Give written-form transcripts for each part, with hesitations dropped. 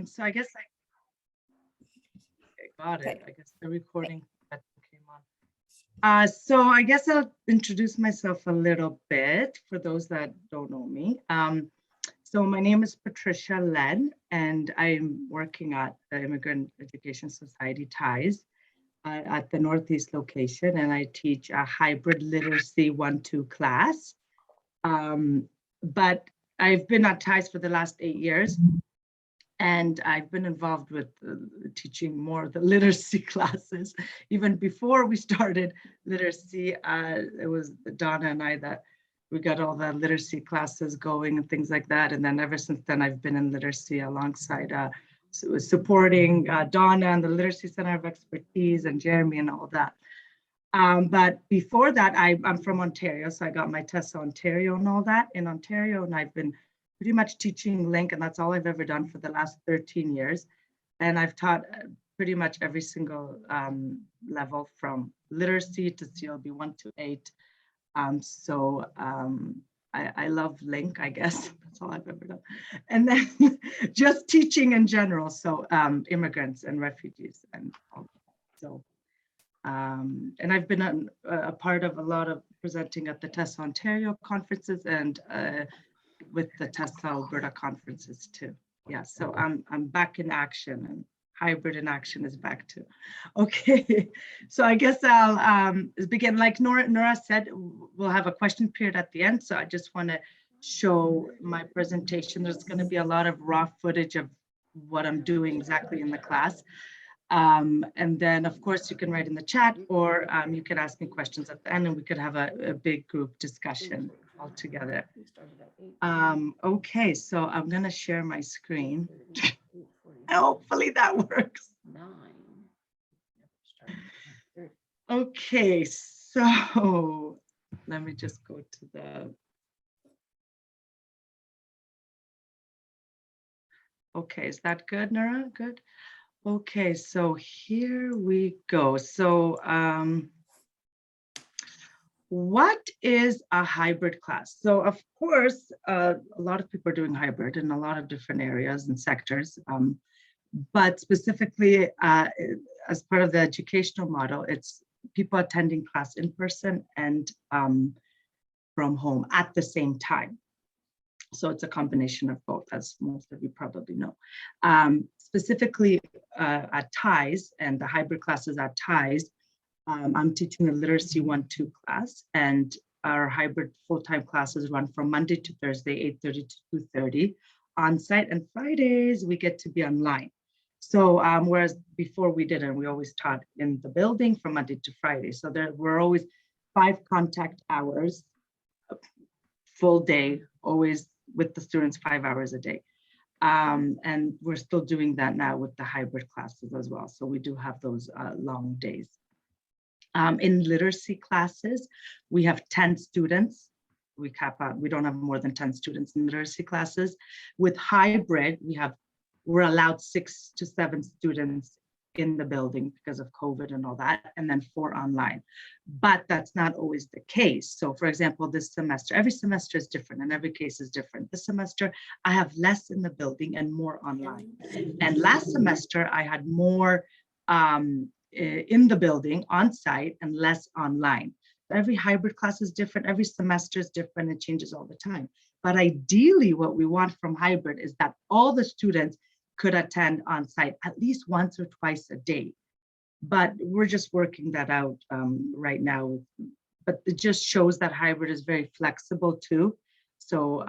So I guess I got it. Okay. I guess the recording button came on. So I guess I'll introduce myself a little bit for those that don't know me. So my name is Patricia Len, and I'm working at the Immigrant Education Society TIES at the Northeast location, and I teach a hybrid literacy 1-2 class. But I've been at TIES for the last 8 years, and I've been involved with teaching more of the literacy classes. Even before we started literacy, it was Donna and I that we got all the literacy classes going and things like that. And then ever since then, I've been in literacy alongside supporting Donna and the Literacy Center of Expertise and Jeremy and all that. But before that, I'm from Ontario, so I got my ATESL Ontario and all that in Ontario, and I've been pretty much teaching LINC, and that's all I've ever done for the last 13 years. And I've taught pretty much every single level from literacy to CLB 1 to 8. I love LINC, I guess. That's all I've ever done. And then just teaching in general, so immigrants and refugees and all that. So, and I've been a part of a lot of presenting at the ATESL Ontario conferences and with the ATESL Alberta conferences too. Yeah, so I'm back in action, and hybrid in action is back too. Okay, so I guess I'll begin. Like Nora said, we'll have a question period at the end. So I just want to show my presentation. There's going to be a lot of raw footage of what I'm doing exactly in the class. And then of course you can write in the chat, or you can ask me questions at the end, and we could have a big group discussion all together. Okay, so I'm going to share my screen. Hopefully that works. Okay, so let me just go to the. Okay, is that good, Nora? Good. Okay, so here we go. So what is a hybrid class? So of course, a lot of people are doing hybrid in a lot of different areas and sectors. But specifically, as part of the educational model, it's people attending class in person and from home at the same time. So it's a combination of both, as most of you probably know. Specifically at TIES and the hybrid classes at TIES, I'm teaching a literacy 1-2 class, and our hybrid full-time classes run from Monday to Thursday, 8:30 to 2:30 on site, and Fridays we get to be online. So whereas before we didn't, we always taught in the building from Monday to Friday. So there were always 5 contact hours, full day, always with the students 5 hours a day. And we're still doing that now with the hybrid classes as well. So we do have those long days. In literacy classes, we have 10 students. We cap out, we don't have more than 10 students in literacy classes. With hybrid, we're allowed 6 to 7 students in the building because of COVID and all that, and then 4 online. But that's not always the case. So for example, this semester, every semester is different and every case is different. This semester, I have less in the building and more online. And last semester, I had more in the building on site and less online. Every hybrid class is different. Every semester is different. It changes all the time. But ideally, what we want from hybrid is that all the students could attend on site at least once or twice a day. But we're just working that out right now. But it just shows that hybrid is very flexible too. So,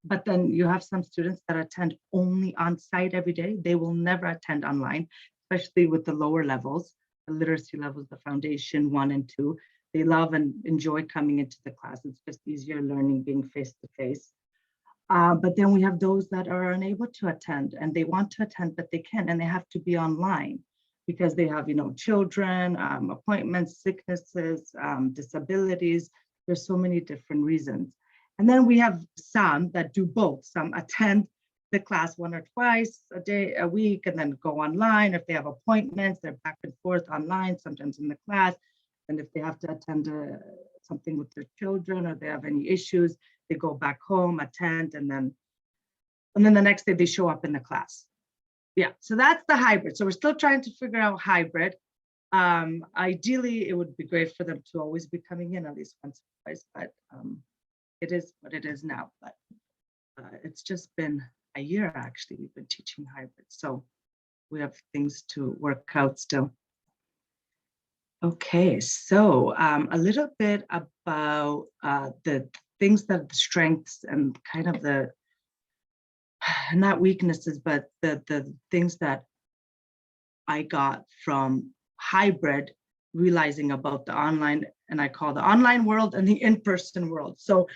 but then you have some students that attend only on site every day. They will never attend online, especially with the lower levels, the literacy levels, the foundation 1 and 2. They love and enjoy coming into the class. It's just easier learning being face-to-face. But then we have those that are unable to attend, and they want to attend, but they can't, and they have to be online because they have, children, appointments, sicknesses, disabilities. There's so many different reasons. And then we have some that do both. Some attend the class 1 or twice a week, and then go online. If they have appointments, they're back and forth online, sometimes in the class. And if they have to attend something with their children, or they have any issues, they go back home, attend, and then and then the next day they show up in the class. Yeah, so that's the hybrid. So we're still trying to figure out hybrid. Ideally, it would be great for them to always be coming in at least once or twice, but it is what it is now. But it's just been a year, actually, we've been teaching hybrid. So we have things to work out still. Okay, so a little bit about the things that the strengths and kind of the, not weaknesses, but the things that I got from hybrid, realizing about the online, and I call the online world and the in-person world. So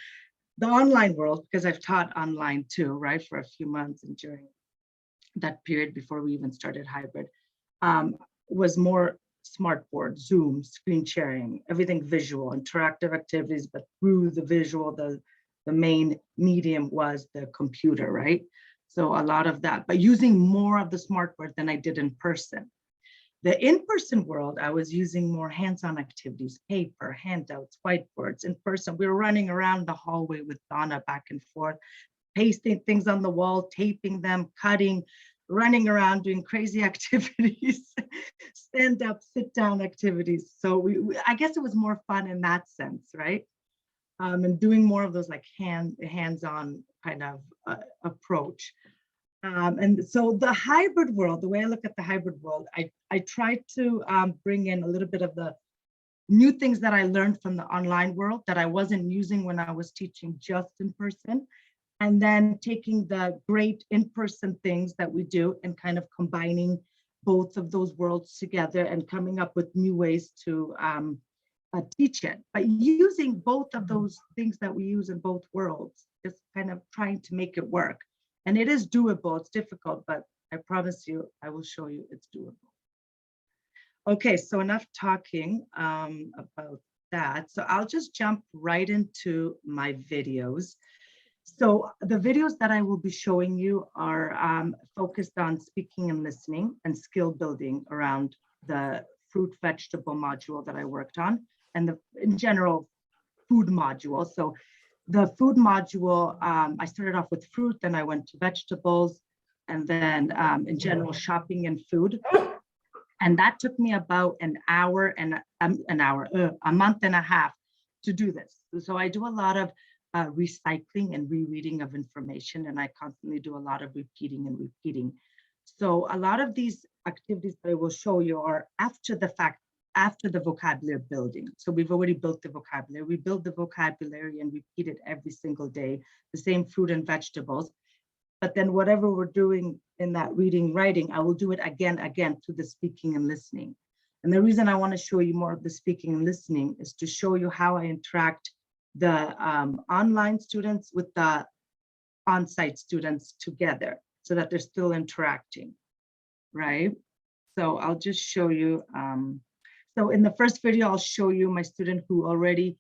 the online world, because I've taught online too, right, for a few months and during that period before we even started hybrid, was more smartboard, Zoom, screen sharing, everything visual, interactive activities, but through the visual, the main medium was the computer, right? So a lot of that, but using more of the smartboard than I did in person. The in-person world, I was using more hands-on activities, paper, handouts, whiteboards. In person, we were running around the hallway with Donna back and forth, pasting things on the wall, taping them, cutting, running around, doing crazy activities, stand up, sit down activities. So I guess it was more fun in that sense, right? And doing more of those like hands-on kind of approach. And so the hybrid world, the way I look at the hybrid world, I try to bring in a little bit of the new things that I learned from the online world that I wasn't using when I was teaching just in person. And then taking the great in-person things that we do and kind of combining both of those worlds together and coming up with new ways to teach it. But using both of those things that we use in both worlds, just kind of trying to make it work. And it is doable, it's difficult, but I promise you, I will show you it's doable. Okay, so enough talking about that. So I'll just jump right into my videos. So the videos that I will be showing you are focused on speaking and listening and skill building around the fruit vegetable module that I worked on and the in general food module. So the food module, I started off with fruit, then I went to vegetables, and then in general shopping and food. And that took me about a month and a half to do this. So I do a lot of recycling and rereading of information, and I constantly do a lot of repeating and repeating. So a lot of these activities that I will show you are after the fact, after the vocabulary building. So we've already built the vocabulary. We build the vocabulary and repeat it every single day, the same fruit and vegetables. But then whatever we're doing in that reading, writing, I will do it again through the speaking and listening. And the reason I want to show you more of the speaking and listening is to show you how I interact the online students with the on-site students together so that they're still interacting, right? So I'll just show you. So in the first video, I'll show you my student who already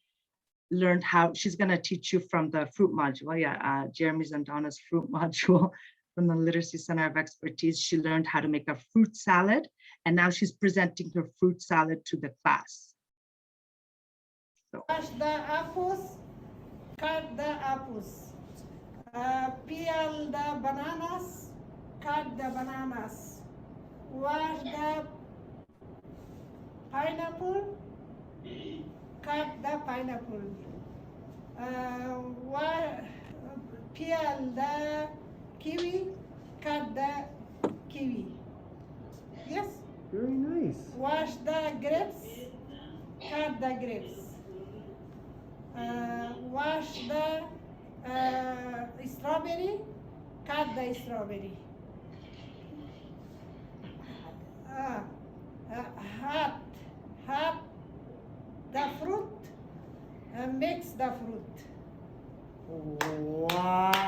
learned how, she's going to teach you from the fruit module. Yeah, Jeremy's and Donna's fruit module from the Literacy Center of Expertise. She learned how to make a fruit salad, and now she's presenting her fruit salad to the class. So. Wash the apples, cut the apples, peel the bananas, cut the bananas, wash the pineapple, cut the pineapple, peel the kiwi, cut the kiwi. Yes? Very nice. Wash the grapes, cut the grapes. Wash the strawberry, cut the strawberry. Hot the fruit, mix the fruit. Wow.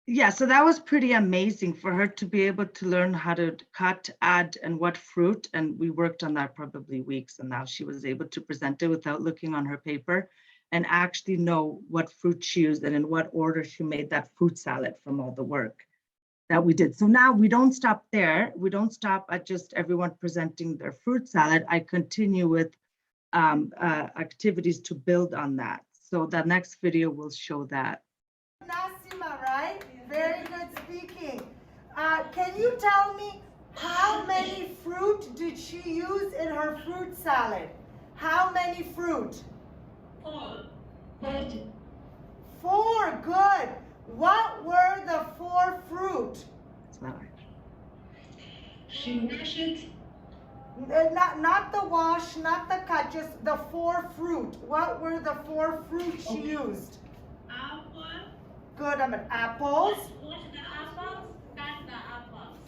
Yeah, so that was pretty amazing for her to be able to learn how to cut, add, and what fruit. And we worked on that probably weeks. And now she was able to present it without looking on her paper and actually know what fruit she used and in what order she made that fruit salad from all the work that we did. So now we don't stop there. We don't stop at just everyone presenting their fruit salad. I continue with activities to build on that. So the next video will show that. Nassima, right? Very good speaking. Can you tell me how many fruit did she use in her fruit salad? How many fruit? 4. 4, good. What were the 4 fruit? It's not right. She washed Not the wash, not the cut, just the 4 fruit. What were the 4 fruit she used? apple. Good, apples. Wash the apples. Cut the apples.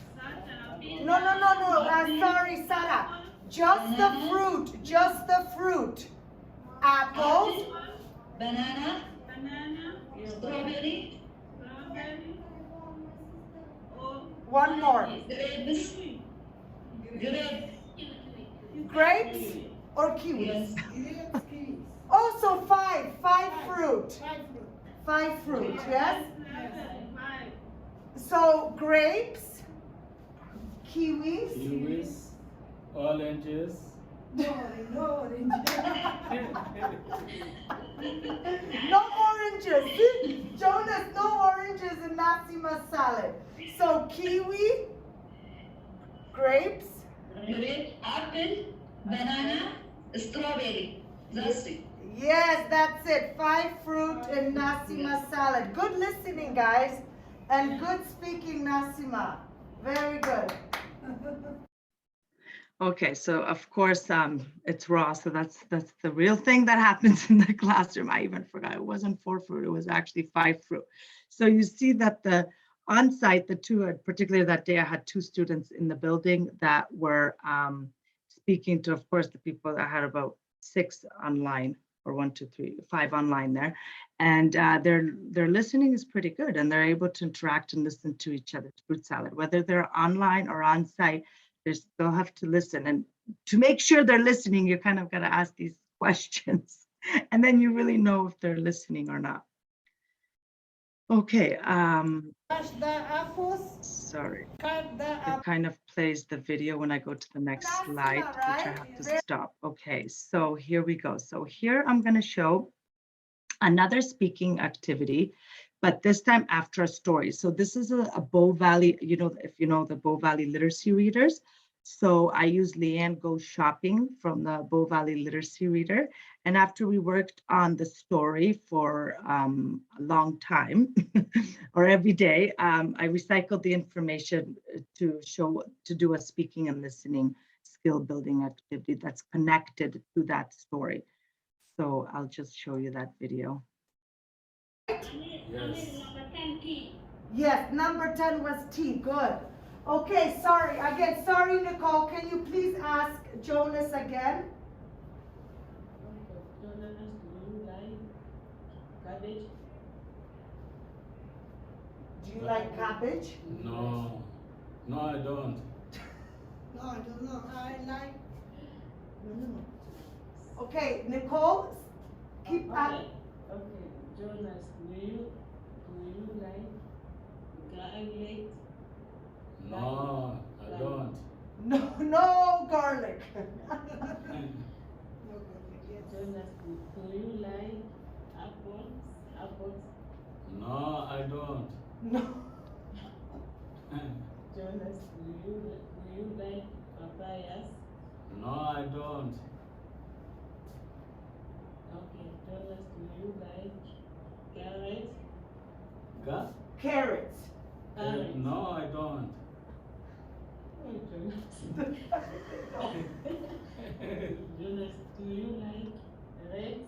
No, sorry, Sarah. Just the fruit, just the fruit. Apples. Banana. Strawberry. One more. Grapes. Grapes or kiwis? Yes. Oh, so 5 fruit. 5 fruit, yes? So grapes, kiwis, Oranges. no oranges. See? Jonas, no oranges in Nassima's salad. So kiwi, grapes, Grape, apple, banana, strawberry. That's it. yes, that's it. 5 fruit in Nassima's salad. Good listening, guys, and good speaking, Nassima. Very good. Okay, so of course, it's raw, so that's the real thing that happens in the classroom. I even forgot it wasn't 4 fruit, it was actually 5 fruit. So you see that the on-site, the 2, particularly that day, I had 2 students in the building that were speaking to, of course, the people that had about 6 online, or 1, 2, 3, 5 online there, and their listening is pretty good, and they're able to interact and listen to each other's fruit salad, whether they're online or on-site. They still have to listen, and to make sure they're listening, you kind of got to ask these questions, and then you really know if they're listening or not. Okay, Wash the apples, sorry, cut the it apples. kind of plays the video when I go to the next slide, which I have to stop. Okay, so here we go. So here I'm going to show another speaking activity, but this time after a story. So this is a Bow Valley, if you know the Bow Valley literacy readers. So I used Leanne Goes Shopping from the Bow Valley Literacy Reader. And after we worked on the story for a long time or every day, I recycled the information to do a speaking and listening skill building activity that's connected to that story. So I'll just show you that video. Yes. Number 10 key. Yes, number 10 was T. Good. Okay, sorry. Again, sorry, Nicole. Can you please ask Jonas again? Jonas, do you like cabbage? Do you like cabbage? No, I don't. No, I don't know. I like. Okay, Nicole, keep Okay. at. Okay, Jonas, do you like garlic? No, I don't. No garlic. Jonas, do you like apples? No, I don't. No. Jonas, do you like papayas? No, I don't. Okay, Jonas, do you like carrots? Carrots. Carrots. No, I don't. Oh, Jonas. Jonas, do you like eggs?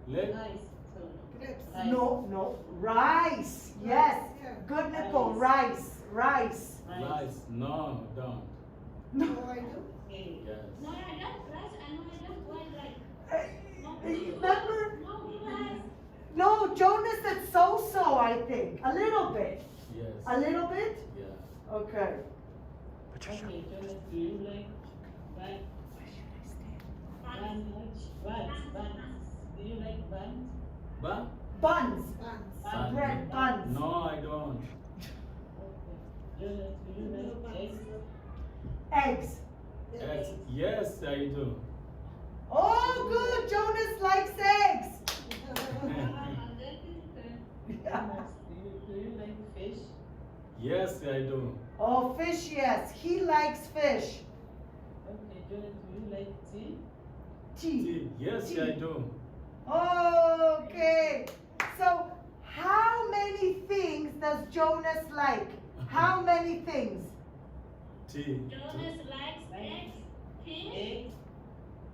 Let Rice. Sorry. Grapes. Rice. No. Rice. Yes. Yeah. Good, Nicole. Rice. Rice. rice. No, don't. No, I do. Okay. Yes. No, I don't rice. I know I don't boil rice. Remember? No rice. No, Jonas said so, I think. A little bit. Yes. A little bit? Yeah. Okay. Okay, Jonas, do you like buns? Buns. Do you like buns? But Buns. Buns. Bread buns. no, I don't. Okay. Jonas, do you like eggs? Eggs. Yes, yes, I do. Oh, good. Jonas likes eggs. Jonas, do you like fish? Yes, I do. Oh, fish, yes. He likes fish. Okay, Jonas, do you like tea? Tea. Tea. Yes, Tea. I do. Okay. So, how many things does Jonas like? How many things? Tea. Jonas likes eggs, fish,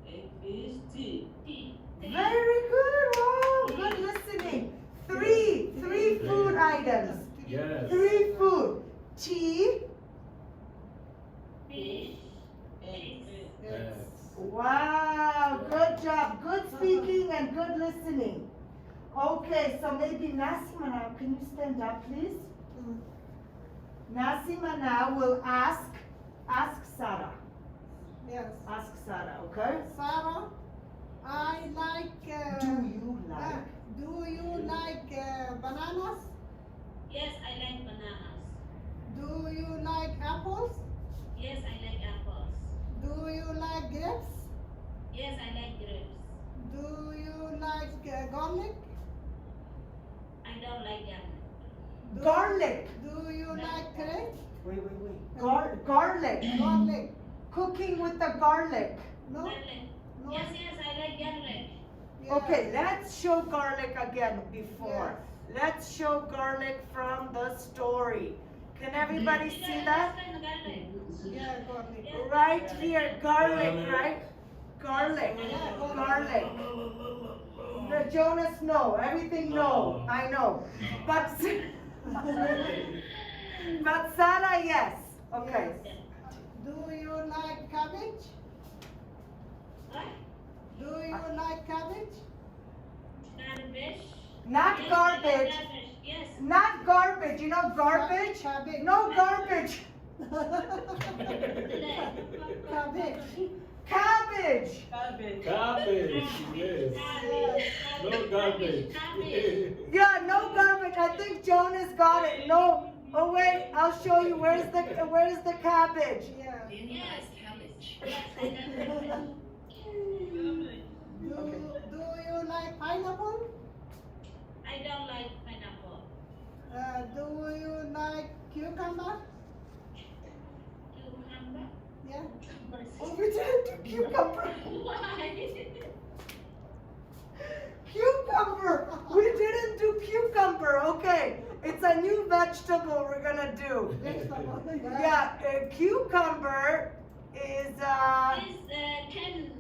Egg, fish, tea. tea. Very good. Wow, good listening. Three food items. Yes. 3 food. Tea. Fish, Egg, Yes. Wow, good job. Good speaking and good listening. Okay, so maybe Nasima now, can you stand up, please? Nasima now will ask Sarah. Yes. Ask Sarah, okay? Sarah, I like. Do you like? Bananas? yes, I like bananas. Do you like apples? Yes, I like apples. Do you like grapes? Yes, I like grapes. Do you like garlic? I don't like garlic. Garlic. Do you like carrot? Wait. Garlic. Garlic. Cooking with the garlic. No? Garlic. No? Yes, I like garlic. Yeah. Okay, let's show garlic again before. Let's show garlic from the story. Can everybody Did see I that? understand garlic? Yeah, garlic. Yes. Right here, garlic, right? Garlic. No, Jonas, no. Everything, no. I know. But but Sarah, yes. Okay. Do you like cabbage? What? Do you like cabbage? Garbage? Not Yes, I like garbage. garbage. Yes. Not garbage. You know garbage? Cabbage. No garbage. Cabbage. Cabbage. Cabbage. Garbage. Yes. No garbage. Cabbage. Yeah, no garbage. I think Jonas got it. No. Oh wait, I'll show you. Where's the cabbage? Yeah. Yes. Yes, I like cabbage. Do you like pineapple? I don't like pineapple. Do you like cucumber? Cucumber? Yeah. Oh, we didn't do cucumber. Why? Cucumber. We didn't do cucumber. Okay, it's a new vegetable we're gonna do. Vegetable. Yeah, cucumber is It's 10.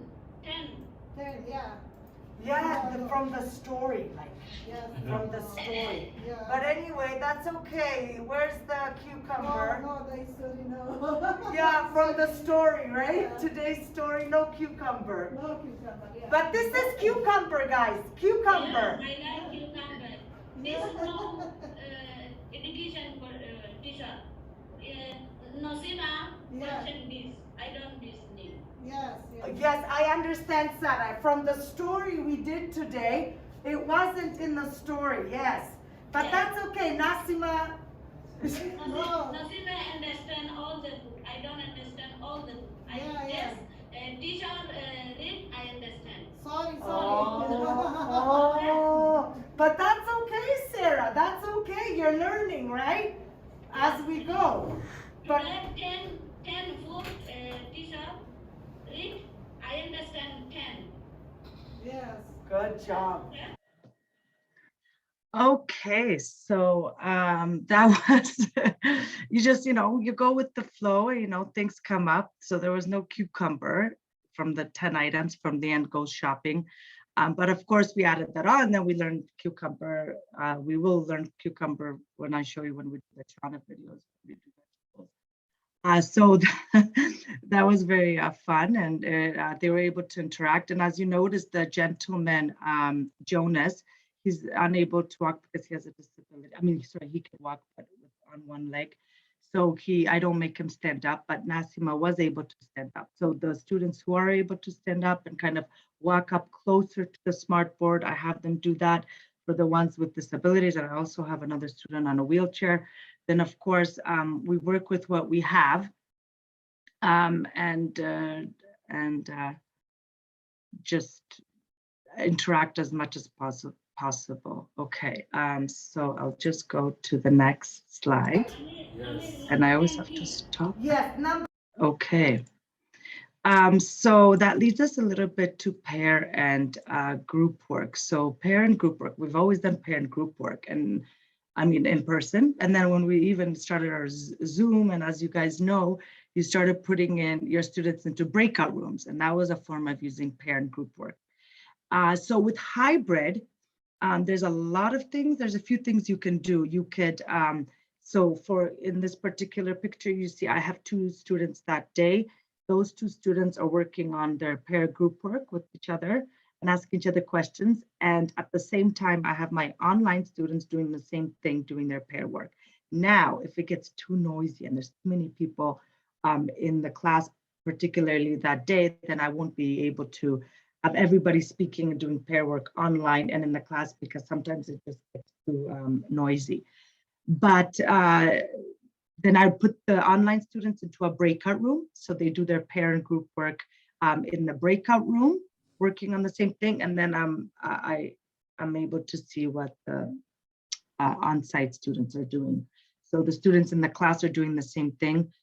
Yeah. from the story, like Yes. from the story. Yeah. But anyway, that's okay. Where's the cucumber? No, the story, no. Yeah, from the story, right? Yeah. Today's story, no cucumber. No cucumber, yeah. But this is cucumber, guys. Cucumber. Yes, I like cucumber. This is no education for teacher. Nosima Yeah. mentioned this. I don't this name. Yes, yes. Yes, I understand, Sarah. From the story we did today, it wasn't in the story, yes. But Yes. that's okay, Nasima. No. Nosima understand all the book. I don't understand all the book. Yeah, Yes, teacher read, I understand. Sorry. Oh, but that's okay, Sarah. That's okay. You're learning, right? As we go. But Today 10 food teacher read, I understand 10. Yes. good job. Okay, so that was you just you go with the flow, things come up. So there was no cucumber from the 10 items from the end goes shopping. But of course we added that on, then we learned cucumber. We will learn cucumber when I show you when we do the Chana videos. We do vegetables. So that was very fun, and they were able to interact. And as you noticed, the gentleman, Jonas, he's unable to walk because he has a disability. I mean, sorry, he can walk, but on one leg. So I don't make him stand up, but Nasima was able to stand up. So the students who are able to stand up and kind of walk up closer to the smart board, I have them do that for the ones with disabilities. And I also have another student on a wheelchair. Then of course, we work with what we have and just interact as much as possible. Okay, so I'll just go to the next slide. Yes. And I always have to stop. Yes, number. Okay. So that leads us a little bit to pair and group work. So pair and group work, we've always done pair and group work, and I mean in person. And then when we even started our Zoom, and as you guys know, you started putting in your students into breakout rooms, and that was a form of using pair and group work. So with hybrid, there's a lot of things. There's a few things you can do. You could, so for in this particular picture, you see I have 2 students that day. Those 2 students are working on their pair group work with each other and asking each other questions. And at the same time, I have my online students doing the same thing, doing their pair work. Now, if it gets too noisy and there's too many people in the class, particularly that day, then I won't be able to have everybody speaking and doing pair work online and in the class, because sometimes it just gets too noisy. But then I put the online students into a breakout room. So they do their pair and group work in the breakout room, working on the same thing. And then I'm able to see what the on-site students are doing. So the students in the class are doing the same thing,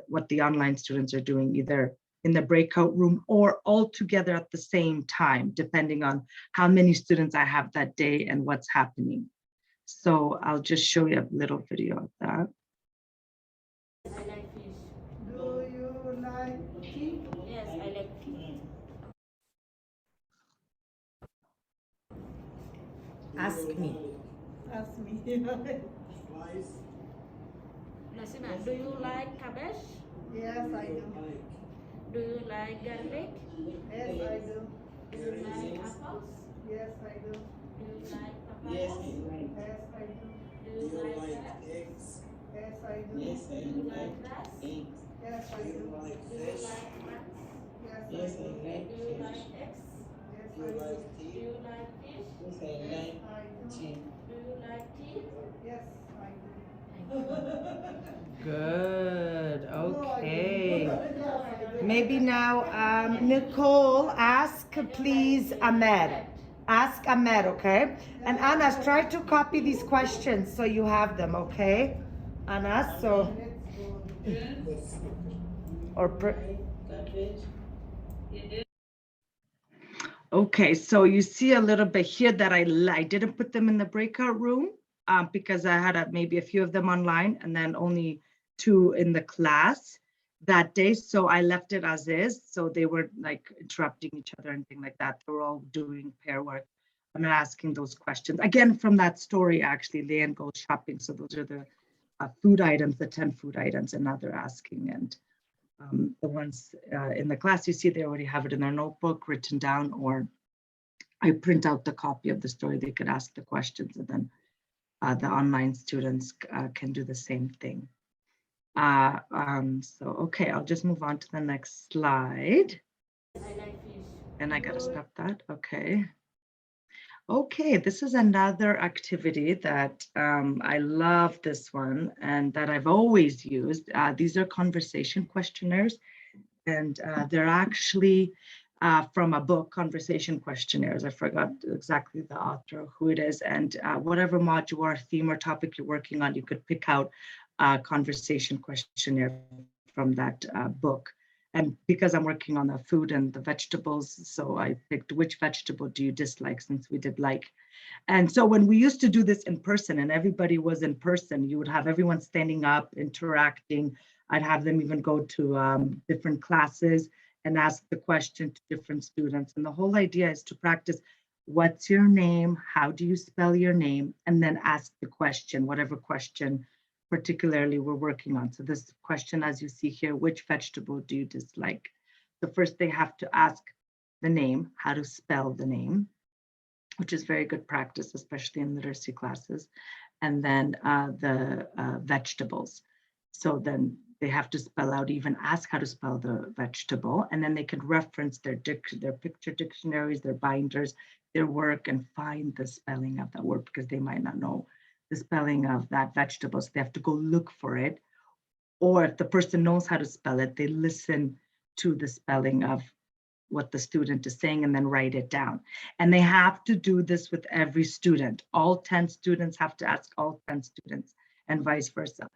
what the online students are doing, either in the breakout room or all together at the same time, depending on how many students I have that day and what's happening. So I'll just show you a little video of that. I like fish. Do you like tea? Yes, I like fish. Ask me. Ask me. Nasima, do you like cabbage? Yes, I do. Do you like garlic? Yes, I do. Do you like apples? Yes, I do. Do you like papaya? Yes, I do. Do you like carrots? Yes, I do. Do you like grass? Yes, I do. Do you like nuts? Yes, I do. Do you like eggs? Yes, Do I do. you like fish? Yes, I do. Do you like tea? Yes, I do. Good. Okay. Yes, I do. Maybe now, Nicole, ask please Ahmed. Ask Ahmed, okay? And Anas, try to copy these questions so you have them, okay? Anas, so. Okay, so you see a little bit here that I didn't put them in the breakout room because I had maybe a few of them online and then only 2 in the class that day. So I left it as is. So they weren't like interrupting each other or anything like that. They were all doing pair work. I'm not asking those questions. Again, from that story, actually, Leanne goes shopping. So those are the food items, the 10 food items, and now they're asking. And the ones in the class, you see, they already have it in their notebook written down, or I print out the copy of the story. They could ask the questions, and then the online students can do the same thing. So, okay, I'll just move on to the next slide. I like fish. And I gotta stop that, okay. Okay, this is another activity that I love this one and that I've always used. These are conversation questionnaires, and they're actually from a book, Conversation Questionnaires. I forgot exactly the author, who it is, and whatever module or theme or topic you're working on, you could pick out a conversation questionnaire from that book. And because I'm working on the food and the vegetables, so I picked which vegetable do you dislike, since we did like. And so when we used to do this in person and everybody was in person, you would have everyone standing up, interacting. I'd have them even go to different classes and ask the question to different students. And the whole idea is to practice, what's your name? How do you spell your name? And then ask the question, whatever question particularly we're working on. So this question, as you see here, which vegetable do you dislike? So first they have to ask the name, how to spell the name, which is very good practice, especially in literacy classes. And then the vegetables. So then they have to spell out, even ask how to spell the vegetable, and then they can reference their picture dictionaries, their binders, their work, and find the spelling of that word, because they might not know the spelling of that vegetable, so they have to go look for it. Or if the person knows how to spell it, they listen to the spelling of what the student is saying and then write it down. And they have to do this with every student. All 10 students have to ask all 10 students and vice versa.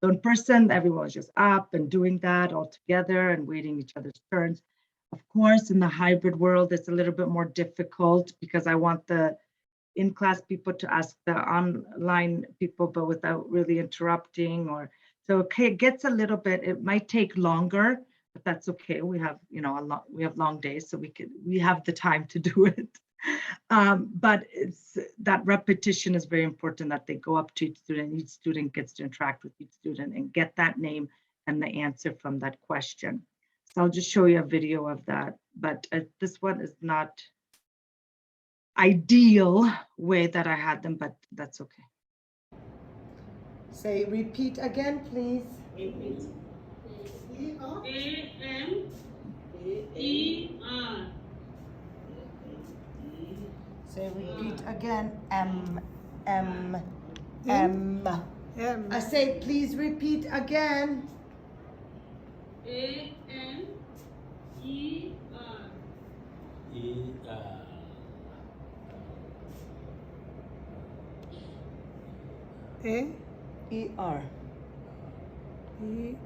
So in person, everyone's just up and doing that all together and waiting each other's turns. Of course, in the hybrid world, it's a little bit more difficult because I want the in-class people to ask the online people, but without really interrupting. Or so okay, it gets a little bit, it might take longer, but that's okay. We have, you know, we have long days, so we have the time to do it. But it's that repetition is very important, that they go up to each student gets to interact with each student and get that name and the answer from that question. So I'll just show you a video of that, but this one is not ideal way that I had them, but that's okay. Say, repeat again, please. Repeat. E-O. A-M-E-R. Say, repeat again. M. I say, please repeat again. A-M-E-R. A. E-R. E.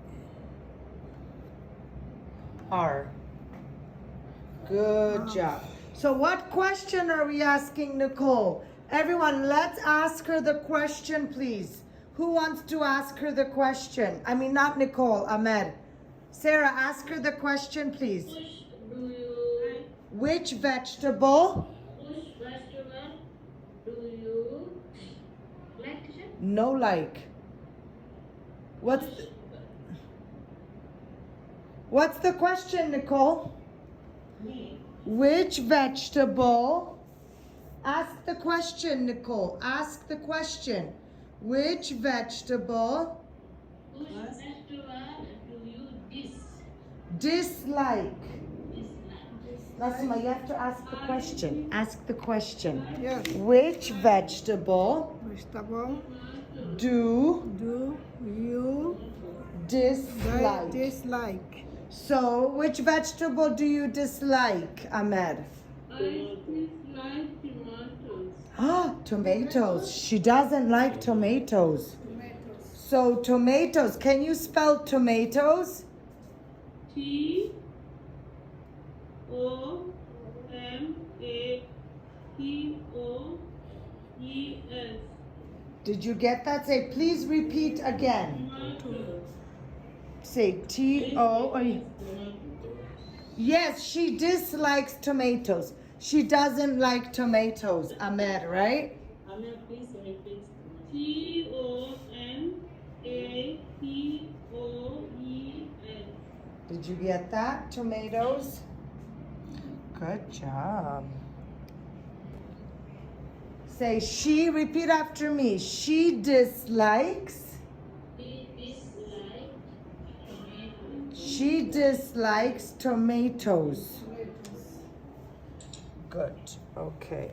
R. Good job. So what question are we asking Nicole? Everyone, let's ask her the question, please. Who wants to ask her the question? I mean, not Nicole, Ahmed. Sarah, ask her the question, please. Which Which do you vegetable? Which vegetable do you like, teacher? No like. What's the question, Nicole? Which vegetable? Ask the question, Nicole. Ask the question. Which vegetable Which vegetable do you dislike? dislike? Nasima, you have to ask the question. Ask the question. Yes. Which vegetable Vegetable. do You dislike? dislike. So, which vegetable do you dislike, Ahmed? I dislike tomatoes. Ah, tomatoes. She doesn't like tomatoes. So, tomatoes. Can you spell tomatoes? T-O-M-A-T-O-E-S. Did you get that? Say, please repeat again. Tomato. Say T-O. Yes, she dislikes tomatoes. She doesn't like tomatoes, Ahmed, right? Ahmed, please repeat. T-O-M-A-T-O-E-S. Did you get that? Tomatoes? Good job. Say, she, repeat after me. She dislikes. She dislikes tomatoes. Good. Okay.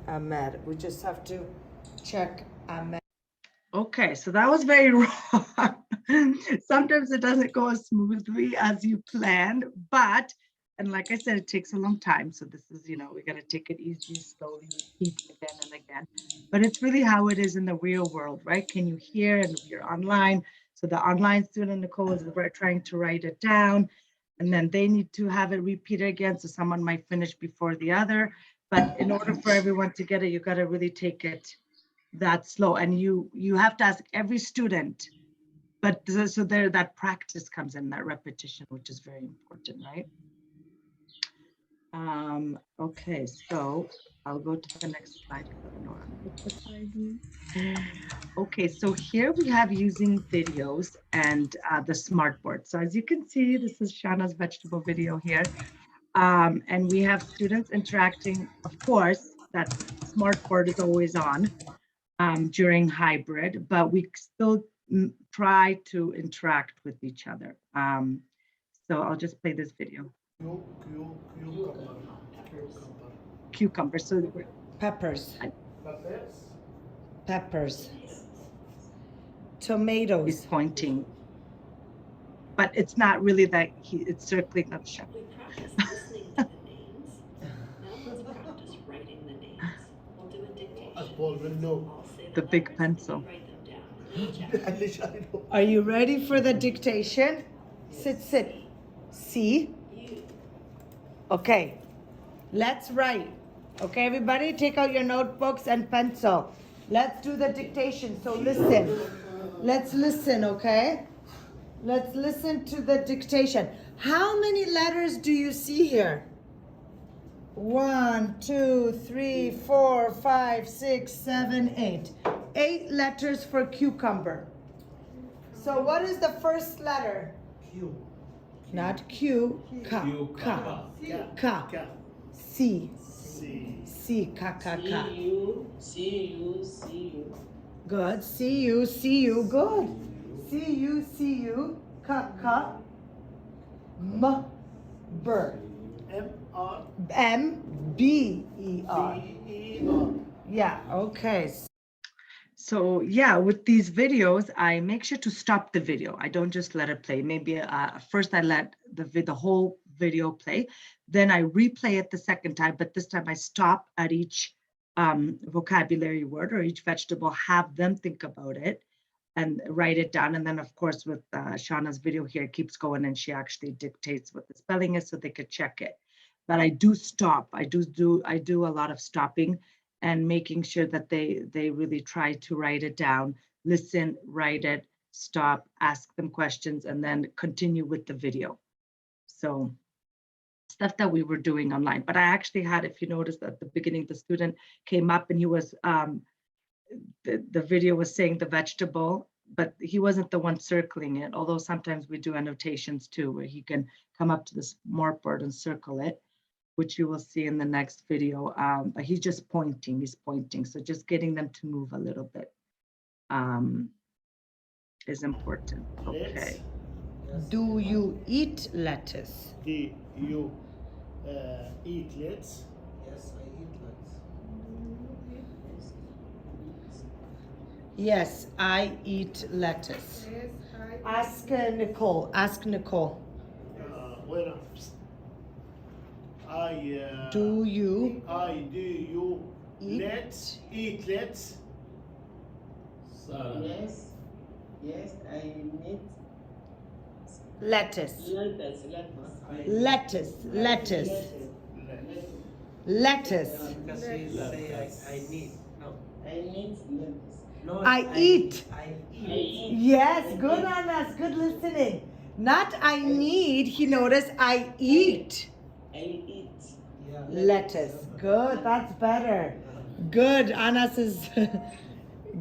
Ahmed, we just have to check Ahmed. Okay, so that was very wrong. Sometimes it doesn't go as smoothly as you planned, but, and like I said, it takes a long time. So this is, you know, we got to take it easy, slowly, repeat again and again. But it's really how it is in the real world, right? Can you hear? And if you're online, so the online student, Nicole, is trying to write it down, and then they need to have it repeated again. So someone might finish before the other. But in order for everyone to get it, you got to really take it that slow. And you have to ask every student. But so there, that practice comes in, that repetition, which is very important, right? Okay, so I'll go to the next slide. Okay, so here we have using videos and the smartboard. So as you can see, this is Shana's vegetable video here. And we have students interacting. Of course, that smartboard is always on during hybrid, but we still try to interact with each other. So I'll just play this video. Cucumber. So Peppers. Peppers. Tomatoes. he's pointing, but it's not really that it's circling up. The big pencil. Are you ready for the dictation? Sit. See? Okay. Let's write. Okay, everybody, take out your notebooks and pencil. Let's do the dictation. So listen. Let's listen, okay? Let's listen to the dictation. How many letters do you see here? 1, 2, 3, 4, 5, 6, 7, 8. 8 letters for cucumber. So what is the first letter? Q. Not Q. Ka. Ka. Ka. C. C. Ka. Ka. Ka. See you. Good. See you. Good. See you. Ka. Ka. M. Ber. M-B-E-R. Yeah, okay. So yeah, with these videos, I make sure to stop the video. I don't just let it play. Maybe first I let the whole video play, then I replay it the second time, but this time I stop at each vocabulary word or each vegetable, have them think about it and write it down. And then of course with Shauna's video here, it keeps going and she actually dictates what the spelling is so they could check it. But I do stop. I do a lot of stopping and making sure that they really try to write it down, listen, write it, stop, ask them questions, and then continue with the video. So stuff that we were doing online. But I actually had, if you noticed at the beginning, the student came up and he was, the video was saying the vegetable, but he wasn't the one circling it, although sometimes we do annotations too, where he can come up to this martboard and circle it, which you will see in the next video. But he's just pointing, So just getting them to move a little bit is important. Okay. Do you eat lettuce? Do you eat lettuce? Yes, I eat lettuce. Yes, I eat lettuce. Yes, Ask Nicole. Well, Do you do you eat? eat lettuce? Sarah. Yes, I need Lettuce. lettuce. Lettuce. Because you say I need. No. I need lettuce. No, I eat. I eat. Yes, good on us. Good listening. Not I need, he noticed I eat I eat. Yeah. lettuce. Good, that's better. Good, Anas is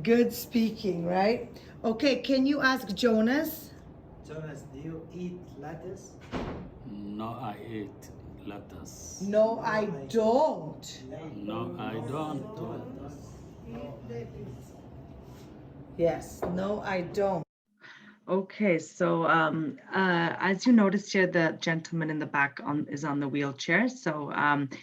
good speaking, right? Okay, can you ask Jonas? Jonas, do you eat lettuce? No, I eat lettuce. No, I don't. No, I don't. Yes, no, I don't. Okay, so as you noticed here, the gentleman in the back is on the wheelchair. So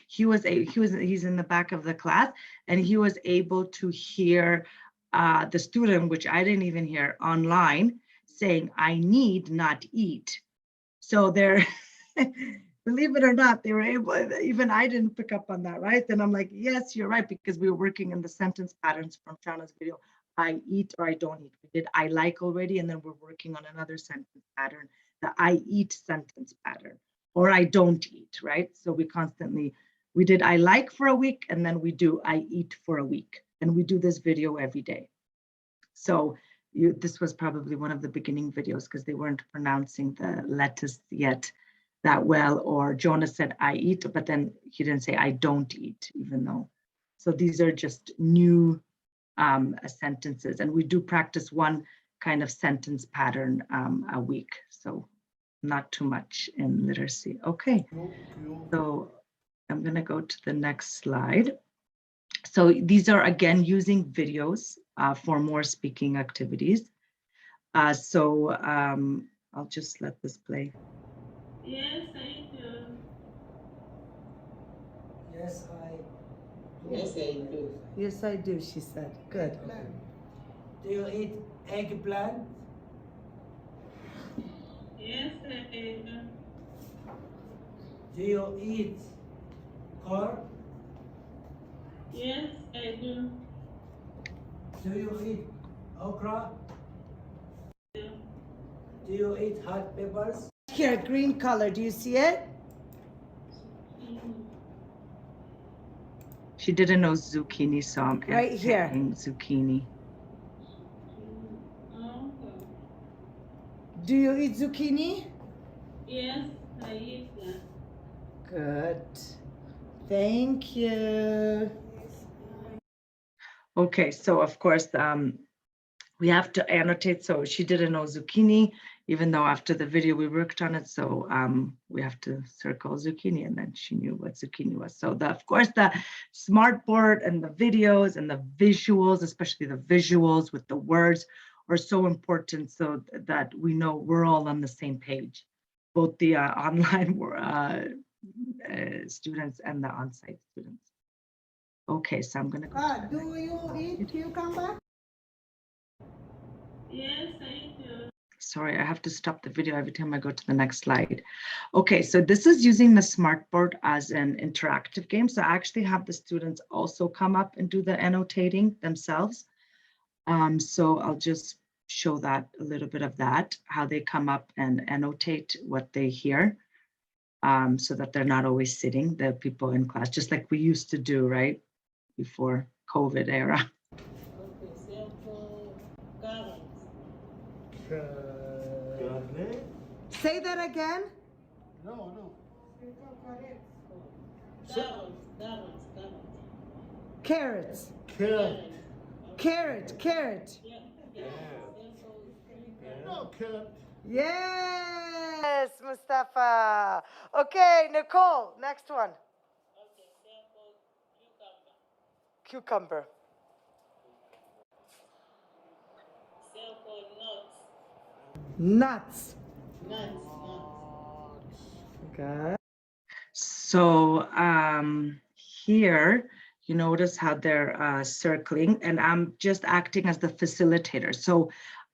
he's in the back of the class, and he was able to hear the student, which I didn't even hear online, saying, "I need not eat." So they're, believe it or not, they were able. Even I didn't pick up on that, right? Then I'm like, yes, you're right, because we were working in the sentence patterns from Shauna's video. I eat or I don't eat. We did I like already, and then we're working on another sentence pattern, the I eat sentence pattern, or I don't eat, right? So we did I like for a week, and then we do I eat for a week, and we do this video every day. So this was probably one of the beginning videos because they weren't pronouncing the lettuce yet that well, or Jonas said I eat, but then he didn't say I don't eat, even though. So these are just new sentences, and we do practice one kind of sentence pattern a week, so not too much in literacy. Okay, so I'm going to go to the next slide. So these are again using videos for more speaking activities. So I'll just let this play. Yes, I do. Yes, I do. Yes, I do. Yes, I do, she said. Good. Do you eat eggplant? Yes, I do. Do you eat corn? Yes, I do. Do you eat okra? Do you eat hot peppers? Here, green color. Do you see it? She didn't know zucchini, so I'm Right here. adding zucchini. Do you eat zucchini? Yes, I eat that. Good. Thank you. Okay, so of course, we have to annotate. So she didn't know zucchini, even though after the video we worked on it. So we have to circle zucchini, and then she knew what zucchini was. So of course, the smart board and the videos and the visuals, especially the visuals with the words, are so important so that we know we're all on the same page, both the online students and the on-site students. Okay, so I'm gonna go. Do you eat cucumber? Yes, I do. Sorry, I have to stop the video every time I go to the next slide. Okay, so this is using the smartboard as an interactive game. So I actually have the students also come up and do the annotating themselves. So I'll just show that a little bit of that, how they come up and annotate what they hear, so that they're not always sitting, the people in class, just like we used to do, right? Before COVID era. Okay, circle carrots. Garlic? Say that again. No. Carrots. Carrots. Carrot. Carrot. Yeah. No, carrot. Yes, Mustafa. Okay, Nicole, next one. Okay, circle cucumber. Cucumber. Circle Nuts. nuts. Good. So here, you notice how they're circling, and I'm just acting as the facilitator. So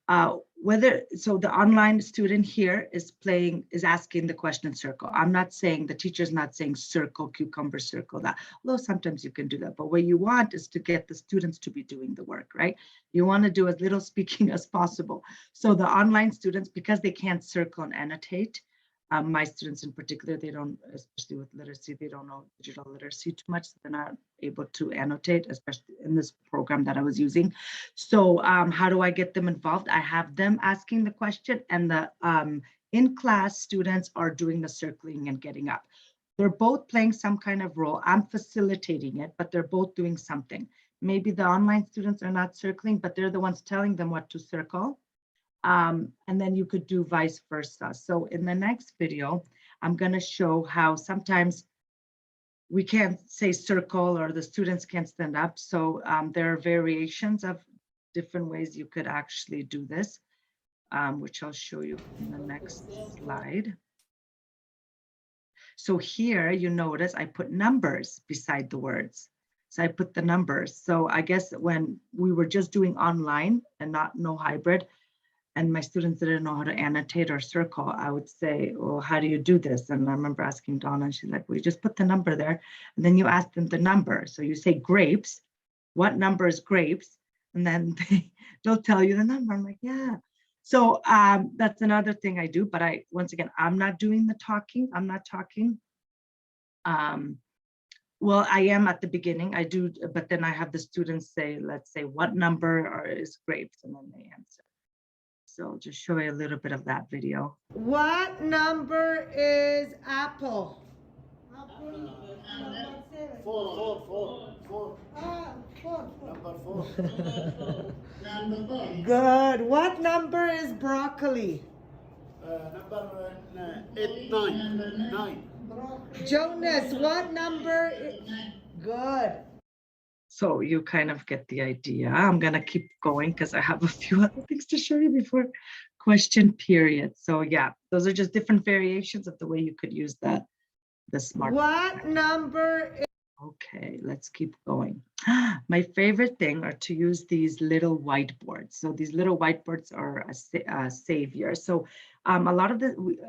the online student here is asking the question circle. I'm not saying, the teacher's not saying circle, cucumber, circle that, although sometimes you can do that. But what you want is to get the students to be doing the work, right? You want to do as little speaking as possible. So the online students, because they can't circle and annotate, my students in particular, they don't, especially with literacy, they don't know digital literacy too much. So they're not able to annotate, especially in this program that I was using. So how do I get them involved? I have them asking the question, and the in-class students are doing the circling and getting up. They're both playing some kind of role. I'm facilitating it, but they're both doing something. Maybe the online students are not circling, but they're the ones telling them what to circle. And then you could do vice versa. So in the next video, I'm going to show how sometimes we can't say circle or the students can't stand up. So there are variations of different ways you could actually do this, which I'll show you in the next slide. So here you notice I put numbers beside the words. So I put the numbers. So I guess when we were just doing online and no hybrid, and my students didn't know how to annotate or circle, I would say, well, how do you do this? And I remember asking Donna, and she's like, well, you just put the number there, and then you ask them the number. So you say grapes, what number is grapes? And then they'll tell you the number. I'm like, yeah. So that's another thing I do, but once again, I'm not doing the talking. I'm not talking. Well, I am at the beginning, I do, but then I have the students say, let's say, what number is grapes? And then they answer. So I'll just show you a little bit of that video. What number is apple? Apple number 7. Four. Four. Number 4. Number 4. Good. What number is broccoli? Number 8, 9. Broccoli. Jonas, what number? Good. So you kind of get the idea. I'm going to keep going because I have a few other things to show you before question period. So yeah, those are just different variations of the way you could use the smart. What number is Okay, let's keep going. My favorite thing are to use these little whiteboards. So these little whiteboards are a savior. So a lot of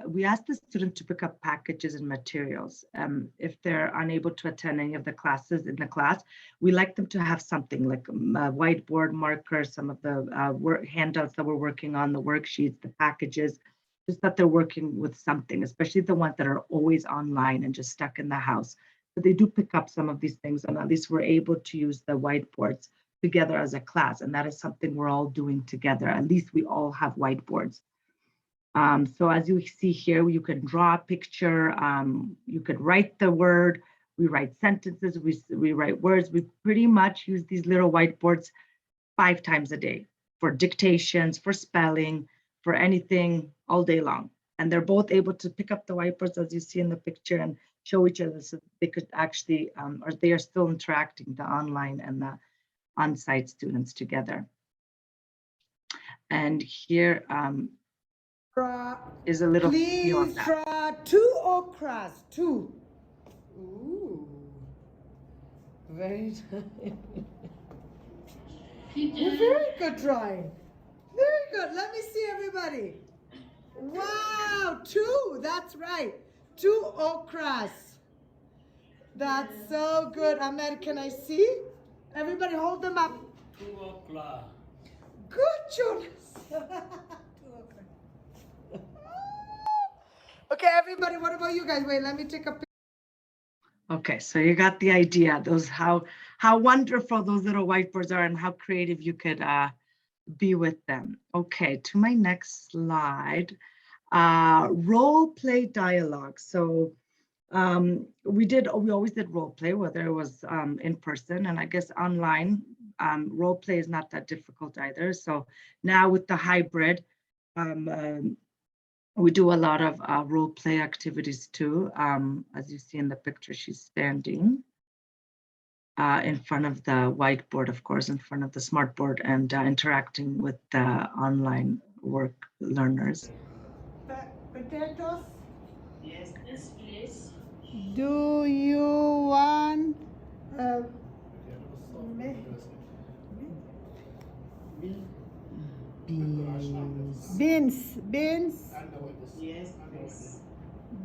we ask the student to pick up packages and materials. If they're unable to attend any of the classes in the class, we like them to have something like a whiteboard marker, some of the work handouts that we're working on, the worksheets, the packages, just that they're working with something, especially the ones that are always online and just stuck in the house. But they do pick up some of these things, and at least we're able to use the whiteboards together as a class, and that is something we're all doing together. At least we all have whiteboards. So as you see here, you can draw a picture, you could write the word, we write sentences, we write words. We pretty much use these little whiteboards 5 times a day for dictations, for spelling, for anything all day long. And they're both able to pick up the whiteboards as you see in the picture and show each other so they could actually, or they are still interacting, the online and the on-site students together. And here is a little video of Please that. draw 2 okras, 2. Ooh, very nice. Very good drawing. Very good. Let me see everybody. Wow, 2. That's right. 2 okras. That's so good. Ahmed, can I see? Everybody hold them up. 2 o'clock. Good, Jonas. 2 okras. Okay, everybody, what about you guys? Wait, let me take a picture. Okay, so you got the idea. Those how wonderful those little whiteboards are and how creative you could be with them. Okay, to my next slide, role play dialogue. So we always did role play, whether it was in person, and I guess online role play is not that difficult either. So now with the hybrid, we do a lot of role play activities too. As you see in the picture, she's standing in front of the whiteboard, of course, in front of the smartboard, and interacting with the online work learners. Potatoes. Yes, please. Do you want beans? Yes, please.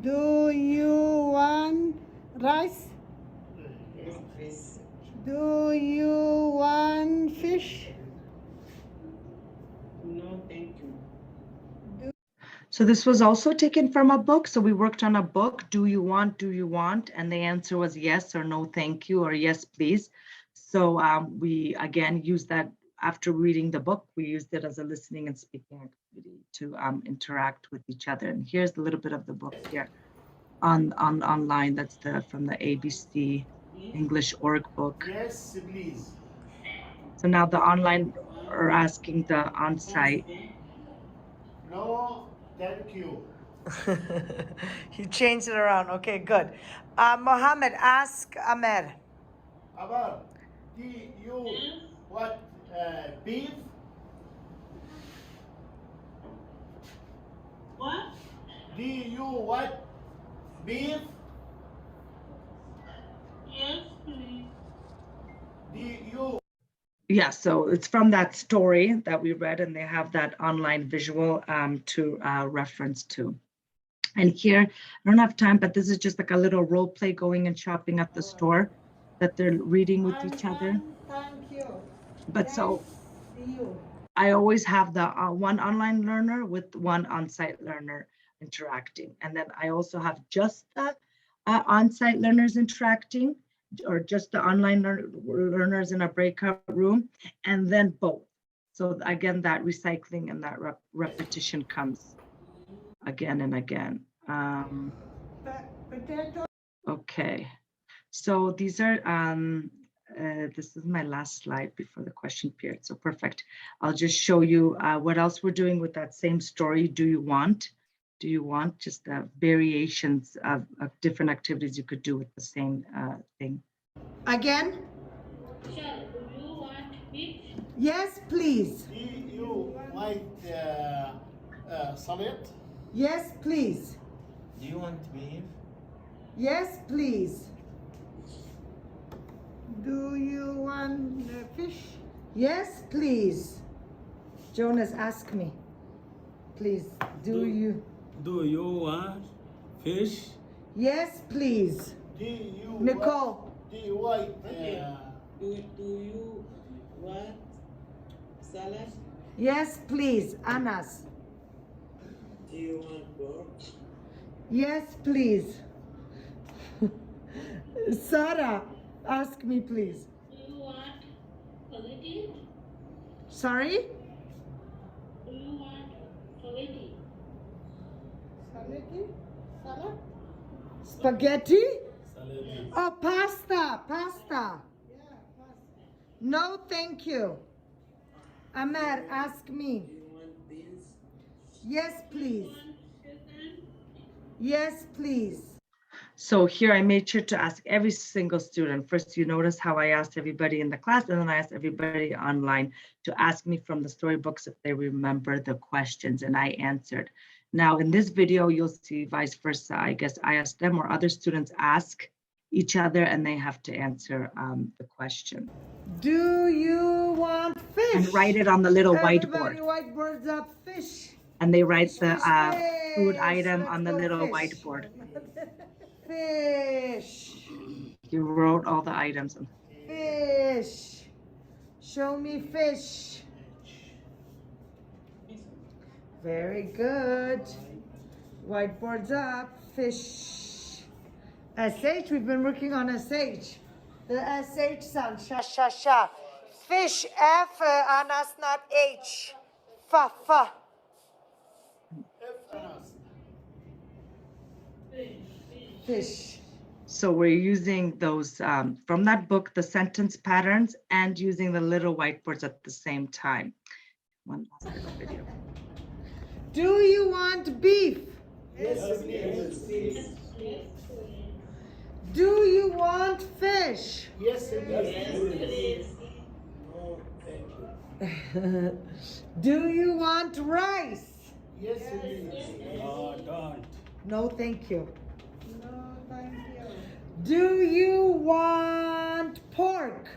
Do you want rice? Yes, please. Do you want fish? No, thank you. So this was also taken from a book. So we worked on a book, Do You Want, Do You Want? And the answer was yes or no, thank you, or yes, please. So we, again, used that after reading the book, we used it as a listening and speaking activity to interact with each other. And here's a little bit of the book here online. That's from the ABC English org book. Yes, please. So now the online are asking the on-site. No, thank you. He changed it around. Okay, good. Mohammed, ask Ahmed. Abar, do you what beef? What? Do you what beef? Yes, please. Do you? Yeah, so it's from that story that we read, and they have that online visual to reference to. And here, I don't have time, but this is just like a little role play going and shopping at the store that they're reading with each other. Thank you. But so See you. I always have the one online learner with one on-site learner interacting. And then I also have just the on-site learners interacting, or just the online learners in a breakout room, and then both. So again, that recycling and that repetition comes again and again. Potato. Okay, so these are, this is my last slide before the question period. So perfect. I'll just show you what else we're doing with that same story. Do you want? Do you want just variations of different activities you could do with the same thing? Again? Sure. Do you want beef? Yes, please. Do you like salad? Yes, please. Do you want beef? Yes, please. Do you want fish? Yes, please. Jonas, ask me. Please, do you? Do you want fish? Yes, please. Do you Nicole. Do you white? Do you want salad? Yes, please. Anas. Do you want pork? Yes, please. Sarah, ask me, please. Do you want spaghetti? Sorry? Do you want spaghetti? Salad? Salad? Spaghetti? Salad. Oh, pasta. Pasta. Yeah, pasta. No, thank you. Amer, ask me. Do you want beans? Yes, please. Want chicken? Yes, please. So here I made sure to ask every single student. First, you notice how I asked everybody in the class, and then I asked everybody online to ask me from the storybooks if they remember the questions, and I answered. Now in this video, you'll see vice versa. I guess I asked them or other students ask each other, and they have to answer the question. Do you want fish? And write it on the little Everybody whiteboard. whiteboards up fish. And they write Fish, the fish, food fish. item Let's on the go little fish. whiteboard. Fish. You wrote all the items. Fish. Show me fish. Very good. Whiteboards up. Fish. SH, we've been working on SH. The SH sound. Sha, sha, sha. Fish. F, Anas, not H. Fa, fa. Fish. So we're using those from that book, the sentence patterns, and using the little whiteboards at the same time. One last little video. Do you want beef? Yes, please. Do you want fish? Yes, please. No, thank you. Do you want rice? Yes, please. No, don't. No, thank you. No, thank you. Do you want pork?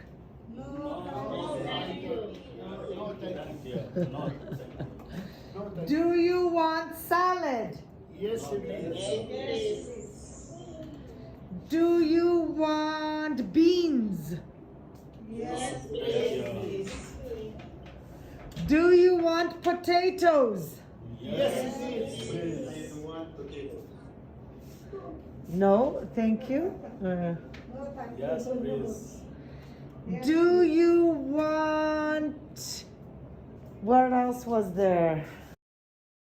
No, thank you. Thank you. No, thank you. No, thank you. Do you want salad? Yes, please. Do you want beans? Yes. Thank you. Do you want potatoes? Yes, please. I don't want potato. No, thank you. No, thank you. Yes, please. Do you want, what else was there?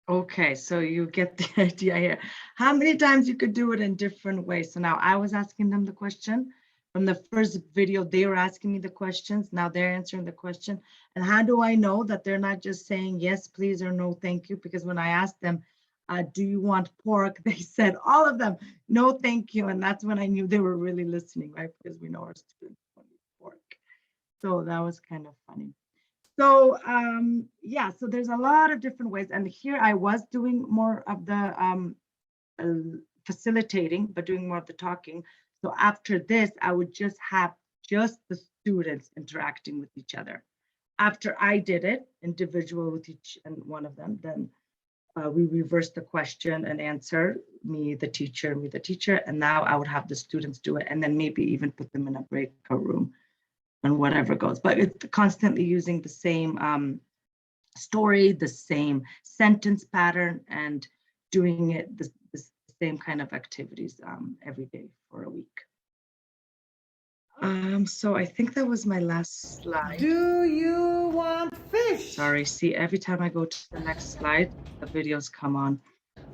Okay, so you get the idea here. How many times you could do it in different ways. So now I was asking them the question. From the first video, they were asking me the questions. Now they're answering the question. And how do I know that they're not just saying yes, please, or no, thank you? Because when I asked them, do you want pork? They said, all of them, no, thank you. And that's when I knew they were really listening, right? Because we know our students want pork. So that was kind of funny. So yeah, so there's a lot of different ways. And here I was doing more of the facilitating, but doing more of the talking. So after this, I would just have just the students interacting with each other. After I did it individual with each and one of them, then we reversed the question and answer, me, the teacher, and now I would have the students do it, and then maybe even put them in a breakout room and whatever goes. But it's constantly using the same story, the same sentence pattern, and doing it the same kind of activities every day for a week. So I think that was my last slide. Do you want fish? Sorry, see, every time I go to the next slide, the videos come on.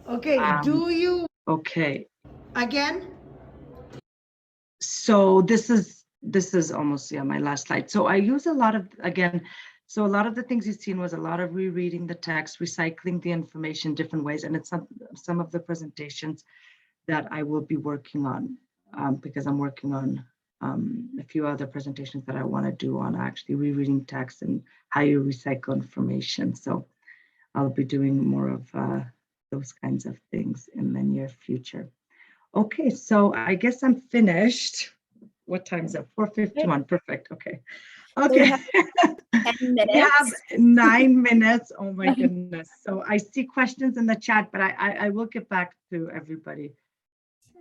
Okay, do you, Okay, again? so this is almost, yeah, my last slide. So I use a lot of, again, so a lot of the things you've seen was a lot of rereading the text, recycling the information different ways, and it's some of the presentations that I will be working on because I'm working on a few other presentations that I want to do on actually rereading text and how you recycle information. So I'll be doing more of those kinds of things in the near future. Okay, so I guess I'm finished what time is it? 4:51. Perfect. Okay. we Okay. have 10 We have minutes. 9 minutes. Oh my goodness. So I see questions in the chat, but I will get back to everybody.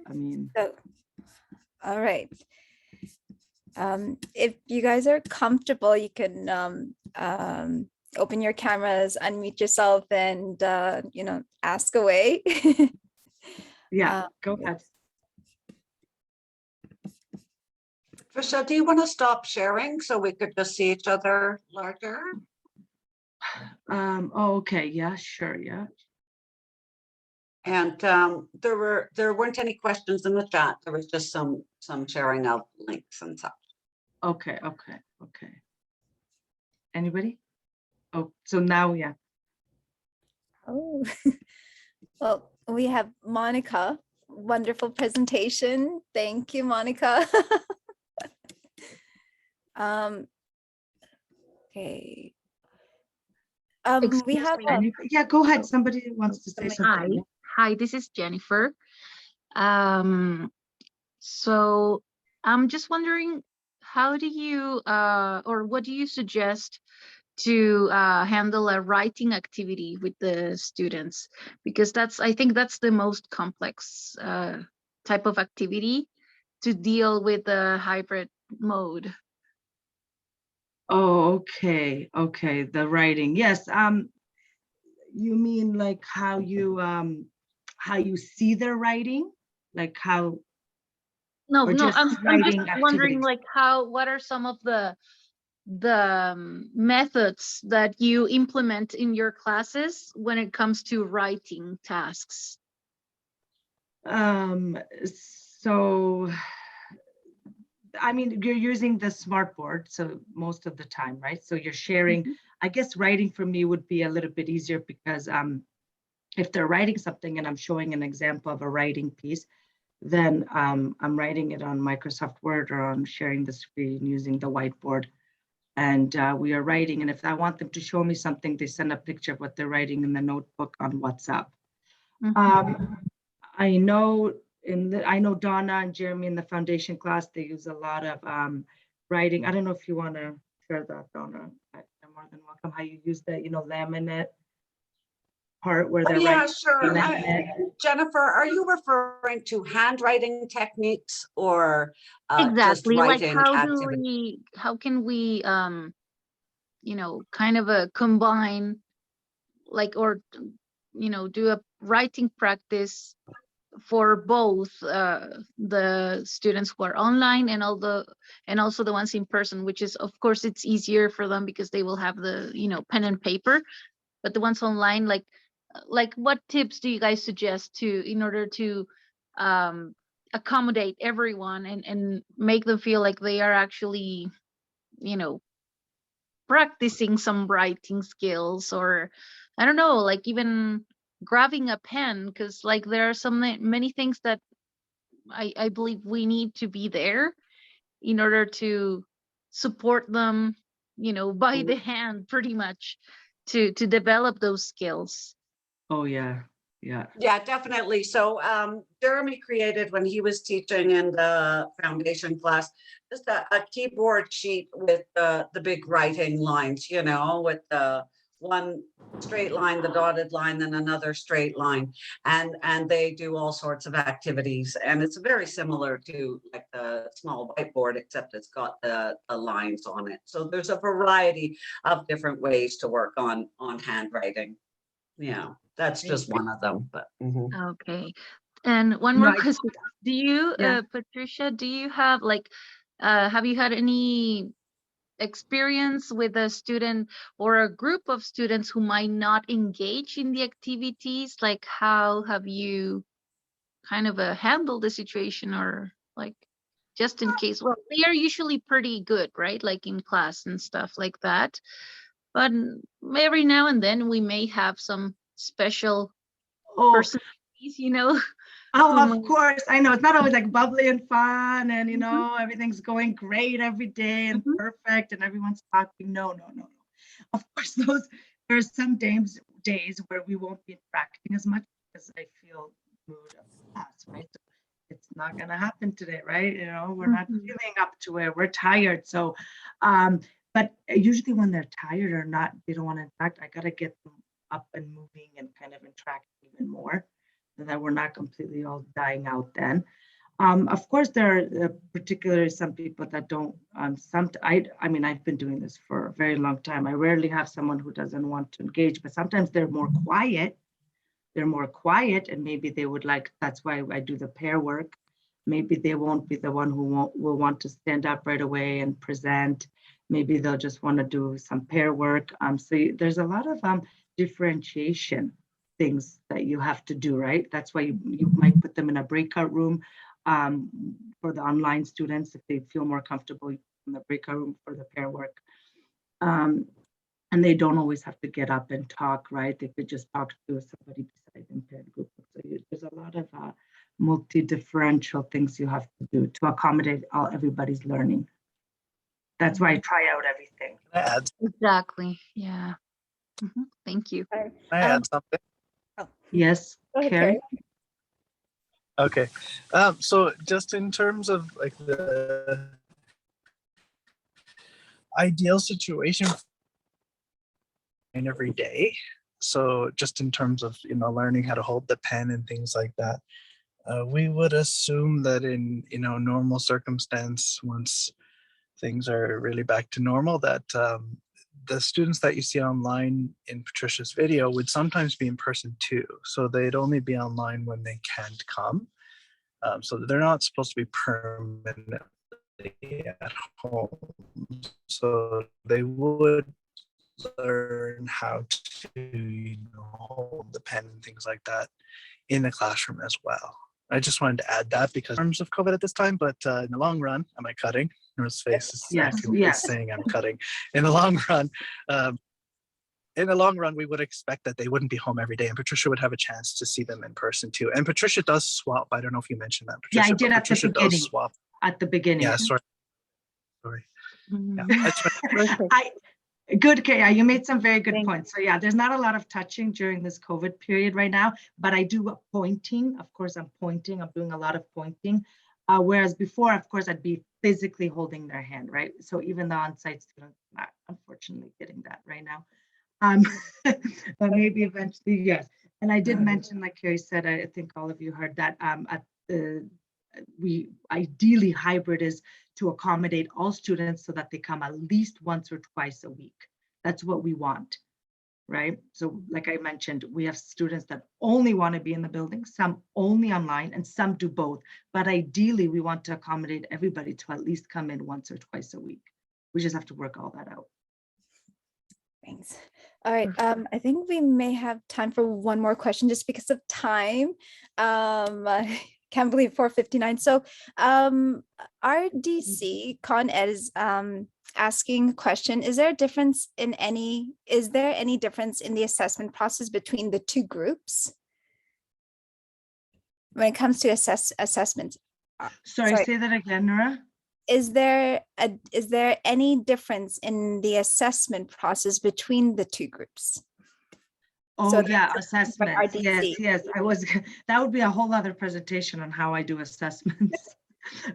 I mean, So, all right. If you guys are comfortable, you can open your cameras, unmute yourself, and ask away. yeah, go ahead. Patricia, do you want to stop sharing so we could just see each other larger? Oh, okay. Yeah, sure. Yeah. And there weren't any questions in the chat. There was just some sharing of links and such. Okay. Okay. Okay. Anybody? Oh, so now, yeah. Oh, well, we have Monica. Wonderful presentation. Thank you, Monica. Okay. We have Yeah, go ahead. Somebody wants to say something. Hi, this is Jennifer. So I'm just wondering, how do you or what do you suggest to handle a writing activity with the students? Because I think that's the most complex type of activity to deal with the hybrid mode. Oh, okay. Okay. The writing. Yes. You mean like how you see their writing? Like how? No, or no, just I'm just writing wondering, activities? like, what are some of the methods that you implement in your classes when it comes to writing tasks? So I mean, you're using the smartboard, so most of the time, right? So you're sharing. I guess writing for me would be a little bit easier because if they're writing something and I'm showing an example of a writing piece, then I'm writing it on Microsoft Word or on sharing the screen using the whiteboard. And we are writing, and if I want them to show me something, they send a picture of what they're writing in the notebook on WhatsApp. I know Donna and Jeremy in the foundation class, they use a lot of writing. I don't know if you want to share that, Donna. I'm more than welcome. How you use the, laminate part where they're Yeah, writing. sure. Jennifer, are you referring to handwriting techniques or Exactly. just Like, writing how can we kind of combine, like, or do a writing practice for both the students who are online and also the ones in person, which is, of course, it's easier for them because they will have the pen and paper, but the ones online, like what tips do you guys suggest in order to accommodate everyone and make them feel like they are actually practicing some writing skills, or I don't know, like even grabbing a pen, because like there are many things that I believe we need to be there in order to support them, by the hand, pretty much, to develop those skills. Oh yeah. Yeah, definitely. So Jeremy created, when he was teaching in the foundation class, just a keyboard sheet with the big writing lines, with the one straight line, the dotted line, then another straight line. And they do all sorts of activities. And it's very similar to like the small whiteboard, except it's got the lines on it. So there's a variety of different ways to work on handwriting. Yeah, that's just one of them, but. Okay. And one more question. Do you, Patricia, do you have have you had any experience with a student or a group of students who might not engage in the activities? Like, how have you kind of handled the situation, or like, just in case? Well, they are usually pretty good, right? Like in class and stuff like that. But every now and then we may have some special personalities, Oh, of course. I know it's not always like bubbly and fun and, everything's going great every day and perfect and everyone's talking. No. Of course, there's some days where we won't be interacting as much because I feel mood of class, right? So it's not going to happen today, right? You know, we're not feeling up to it. We're tired. So, but usually when they're tired or not, they don't want to interact, I got to get them up and moving and kind of interacting even more so that we're not completely all dying out then. Of course, there are particularly some people that don't, I mean, I've been doing this for a very long time. I rarely have someone who doesn't want to engage, but sometimes they're more quiet. They're more quiet and maybe they would like, that's why I do the pair work. Maybe they won't be the one who will want to stand up right away and present. Maybe they'll just want to do some pair work. So there's a lot of differentiation things that you have to do, right? That's why you might put them in a breakout room for the online students if they feel more comfortable in the breakout room for the pair work. And they don't always have to get up and talk, right? They could just talk to somebody beside them, paired group. So there's a lot of multi-differential things you have to do to accommodate everybody's learning. That's why I try out everything. Exactly. Yeah. Thank you. Can I add something? Yes, Carrie. Okay. So just in terms of like the ideal situation every day. So just in terms of, you know, learning how to hold the pen and things like that, we would assume that in, you know, normal circumstance, once things are really back to normal, that the students that you see online in Patricia's video would sometimes be in person too. So they'd only be online when they can't come. So they're not supposed to be permanently at home. So they would learn how to, you know, hold the pen and things like that in the classroom as well. I just wanted to add that because in terms of COVID at this time, but in the long run, am I cutting? Nora's face is saying I'm cutting. In the long run, we would expect that they wouldn't be home every day, and Patricia would have a chance to see them in person too. And Patricia does swap. I don't know if you mentioned that, Patricia. Yeah, I did at Patricia the beginning. Does swap. At the beginning. Yeah, sorry. Yeah, Good, Kaya. You made some very good points. So yeah, there's not a lot of touching during this COVID period right now, but I do pointing. Of course, I'm pointing. I'm doing a lot of pointing. Whereas before, of course, I'd be physically holding their hand, right? So even the on-site students are not unfortunately getting that right now. But maybe eventually, yes. And I did mention, like Carrie said, I think all of you heard that we ideally hybrid is to accommodate all students so that they come at least once or twice a week. That's what we want, right? So like I mentioned, we have students that only want to be in the building, some only online, and some do both. But ideally, we want to accommodate everybody to at least come in once or twice a week. We just have to work all that out. Thanks. All right. I think we may have time for one more question just because of time. I can't believe 4:59. So RDC Con Ed is asking a question. Is there any difference in the assessment process between the two groups when it comes to assessments? Sorry, say that again, Nora. Is there any difference in the assessment process between the two groups? Oh, so yeah, assessments. Yes. That would be a whole other presentation on how I do assessments.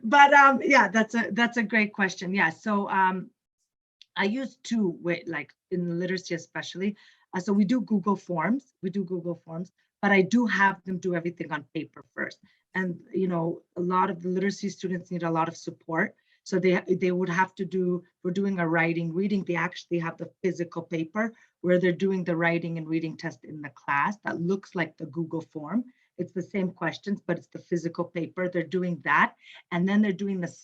But yeah, that's a great question. Yeah, so I use two, like in literacy especially. So we do Google Forms, but I do have them do everything on paper first. And you know, a lot of the literacy students need a lot of support. So they would have to do, we're doing a reading, they actually have the physical paper where they're doing the writing and reading test in the class that looks like the Google form. It's the same questions, but it's the physical paper. They're doing that. And then they're doing the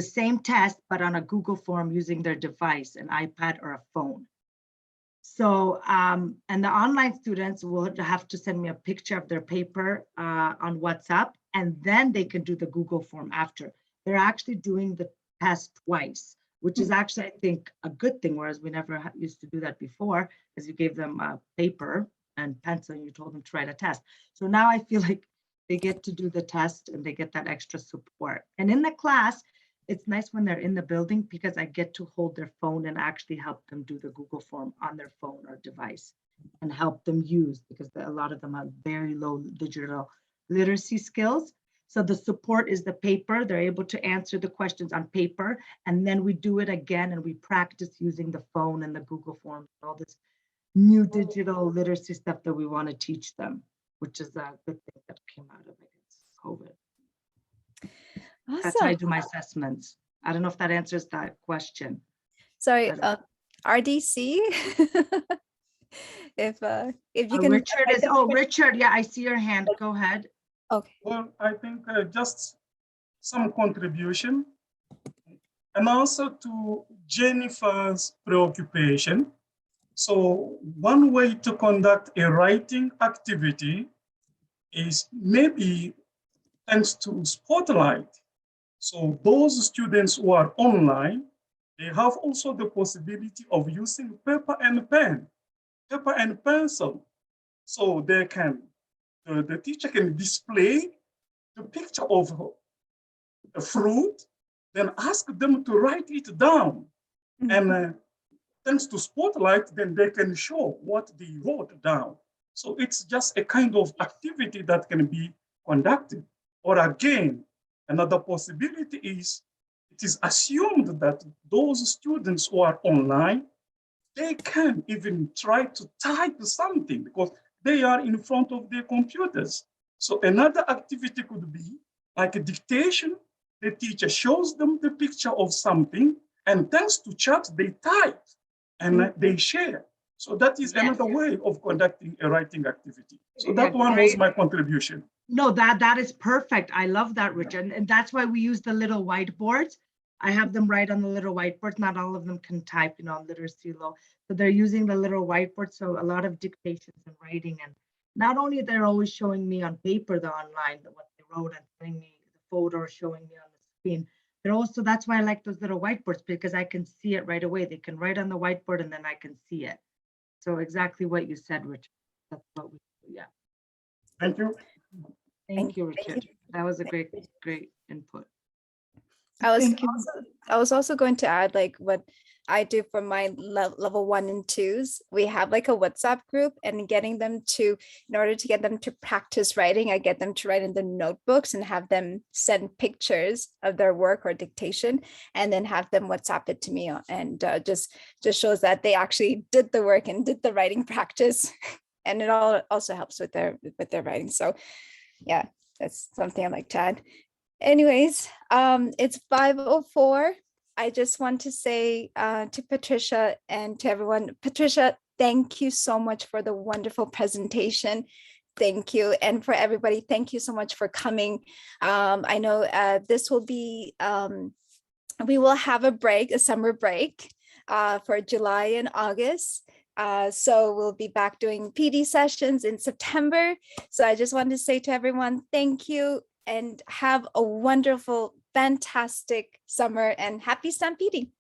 same test, but on a Google form using their device, an iPad or a phone. So, and the online students will have to send me a picture of their paper on WhatsApp, and then they can do the Google form after. They're actually doing the test twice, which is actually, I think, a good thing, whereas we never used to do that before, because you gave them a paper and pencil and you told them to write a test. So now I feel like they get to do the test and they get that extra support. And in the class, it's nice when they're in the building because I get to hold their phone and actually help them do the Google form on their phone or device and help them use, because a lot of them have very low digital literacy skills. So the support is the paper. They're able to answer the questions on paper, and then we do it again and we practice using the phone and the Google Forms, all this new digital literacy stuff that we want to teach them, which is a good thing that came out of, I guess, COVID. Awesome. That's how I do my assessments. I don't know if that answers that question. Sorry, RDC. if you can. Richard is, Richard, yeah, I see your hand. Go ahead. Okay. Well, I think just some contribution, and also to Jennifer's preoccupation. So one way to conduct a writing activity is maybe thanks to Spotlight. So those students who are online, they have also the possibility of using paper and pen, paper and pencil. So they can, the teacher can display the picture of a fruit, then ask them to write it down. Mm-hmm. And thanks to Spotlight, then they can show what they wrote down. So it's just a kind of activity that can be conducted. Or again, another possibility is, it is assumed that those students who are online, they can even try to type something because they are in front of their computers. So another activity could be like a dictation. The teacher shows them the picture of something, and thanks to chat, they type and they share. So that is another way of conducting a writing activity. So that one was my contribution. No, that is perfect. I love that, Richard. And that's why we use the little whiteboards. I have them write on the little whiteboard. Not all of them can type, on Literacy Low. So they're using the little whiteboard. So a lot of dictations and writing. And not only they're always showing me on paper, the online, what they wrote, and showing me the photo or showing me on the screen. They're also, that's why I like those little whiteboards, because I can see it right away. They can write on the whiteboard and then I can see it. So exactly what you said, Richard. That's what we do, yeah. Thank you. Thank you, Richard. That was a great input. I was also going to add, like, what I do for my level 1 and 2s. We have like a WhatsApp group, and getting them to, in order to get them to practice writing, I get them to write in the notebooks and have them send pictures of their work or dictation, and then have them WhatsApp it to me, and just shows that they actually did the work and did the writing practice. And it also helps with their writing. So yeah, that's something I like to add. Anyways, it's 5:04. I just want to say to Patricia and to everyone, Patricia, thank you so much for the wonderful presentation. Thank you. And for everybody, thank you so much for coming. I know this will be, we will have a summer break for July and August. So we'll be back doing PD sessions in September. So I just wanted to say to everyone, thank you, and have a wonderful, fantastic summer, and happy stampeding.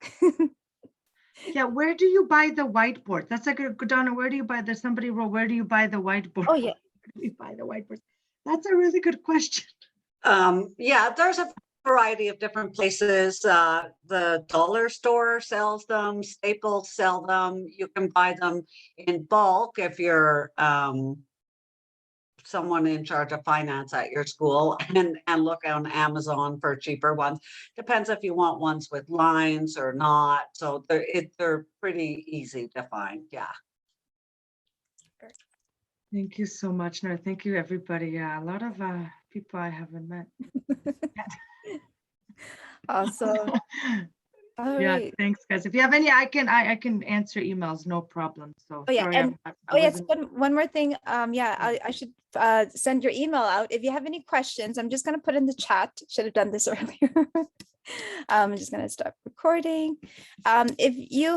Yeah, where do you buy the whiteboard? That's like, Donna, where do you buy, there's somebody wrote, where do you buy the whiteboard? Oh yeah. Where do you buy the whiteboard? That's a really good question. Yeah, there's a variety of different places. The dollar store sells them, Staples sell them. You can buy them in bulk if you're someone in charge of finance at your school, and look on Amazon for cheaper ones. Depends if you want ones with lines or not. So they're pretty easy to find. Yeah. Thank you so much. No, thank you, everybody. Yeah, a lot of people I haven't met. Awesome. All Yeah, right. thanks, guys. If you have any, I can answer emails, no problem. So Oh yeah, sorry, and I yes, wasn't- one more thing. Yeah, I should send your email out if you have any questions. I'm just gonna put in the chat. Should have done this earlier. I'm just gonna stop recording. If you